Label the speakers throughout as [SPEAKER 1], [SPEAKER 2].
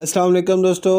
[SPEAKER 1] السلام علیکم دوستو،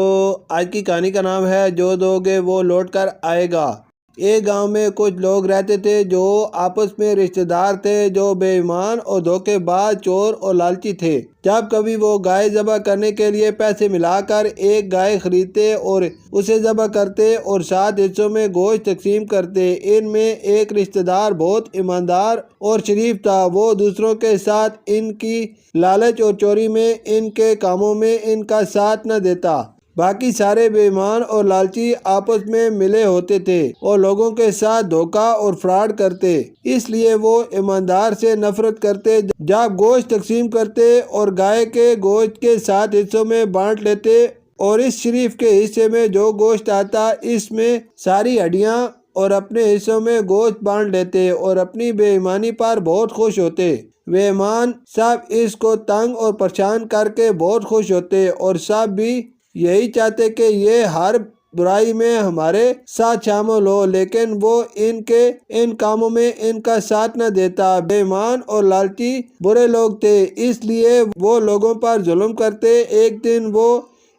[SPEAKER 1] آج کی کہانی کا نام ہے جو دو گے وہ لوٹ کر آئے گا۔ ایک گاؤں میں کچھ لوگ رہتے تھے جو آپس میں رشتہ دار تھے، جو بے ایمان اور دھوکے باز، چور اور لالچی تھے۔ جب کبھی وہ گائے ذبح کرنے کے لیے پیسے ملا کر ایک گائے خریدتے اور اسے ذبح کرتے اور 7 حصوں میں گوشت تقسیم کرتے۔ ان میں ایک رشتہ دار بہت ایماندار اور شریف تھا۔ وہ دوسروں کے ساتھ ان کی لالچ اور چوری میں، ان کے کاموں میں ان کا ساتھ نہ دیتا۔ باقی سارے بے ایمان اور لالچی آپس میں ملے ہوتے تھے اور لوگوں کے ساتھ دھوکہ اور فراڈ کرتے۔ اس لیے وہ ایماندار سے نفرت کرتے۔ جب گوشت تقسیم کرتے اور گائے کے گوشت کے 7 حصوں میں بانٹ لیتے اور اس شریف کے حصے میں جو گوشت آتا اس میں ساری ہڈیاں، اور اپنے حصوں میں گوشت بانٹ لیتے اور اپنی بے ایمانی پر بہت خوش ہوتے۔ بے ایمان سب اس کو تنگ اور پریشان کر کے بہت خوش ہوتے اور سب بھی یہی چاہتے کہ یہ ہر برائی میں ہمارے ساتھ شامل ہو، لیکن وہ ان کاموں میں ان کا ساتھ نہ دیتا۔ بے ایمان اور لالچی برے لوگ تھے، اس لیے وہ لوگوں پر ظلم کرتے۔ ایک دن وہ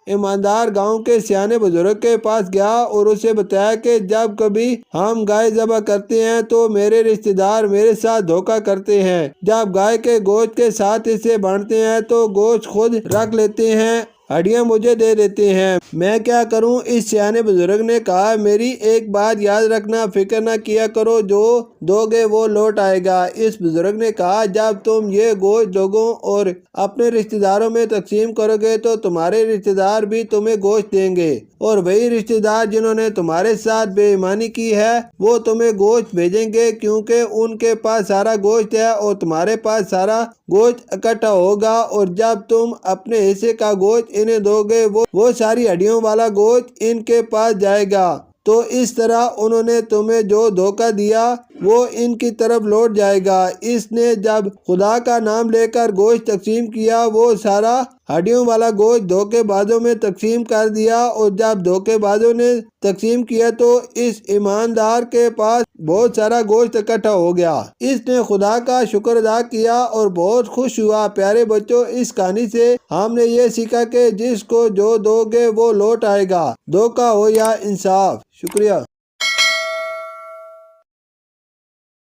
[SPEAKER 1] ایماندار گاؤں کے سیانے بزرگ کے پاس گیا اور اسے بتایا کہ جب کبھی ہم گائے ذبح کرتے ہیں تو میرے رشتہ دار میرے ساتھ دھوکہ کرتے ہیں۔ جب گائے کے گوشت کے 7 حصے بانٹتے ہیں تو گوشت خود رکھ لیتے ہیں، ہڈیاں مجھے دے دیتے ہیں۔ میں کیا کروں؟ اس سیانے بزرگ نے کہا، میری ایک بات یاد رکھنا، فکر نہ کیا کرو، جو دو گے وہ لوٹ آئے گا۔ اس بزرگ نے کہا، جب تم یہ گوشت لوگوں اور اپنے رشتہ داروں میں تقسیم کرو گے تو تمہارے رشتہ دار بھی تمہیں گوشت دیں گے، اور وہی رشتہ دار جنہوں نے تمہارے ساتھ بے ایمانی کی ہے وہ تمہیں گوشت بھیجیں گے، کیونکہ ان کے پاس سارا گوشت ہے اور تمہارے پاس سارا گوشت اکٹھا ہوگا، اور جب تم اپنے حصے کا گوشت انہیں دو گے وہ ساری ہڈیوں والا گوشت ان کے پاس جائے گا۔ تو اس طرح انہوں نے تمہیں جو دھوکہ دیا وہ ان کی طرف لوٹ جائے گا۔ اس نے جب خدا کا نام لے کر گوشت تقسیم کیا، وہ سارا ہڈیوں والا گوشت دھوکے بازوں میں تقسیم کر دیا، اور جب دھوکے بازوں نے تقسیم کیا تو اس ایماندار کے پاس بہت سارا گوشت اکٹھا ہو گیا۔ اس نے خدا کا شکر ادا کیا اور بہت خوش ہوا۔ پیارے بچوں، اس کہانی سے ہم نے یہ سیکھا کہ جس کو جو دو گے وہ لوٹ آئے گا، دھوکہ ہو یا انصاف۔ شکریہ۔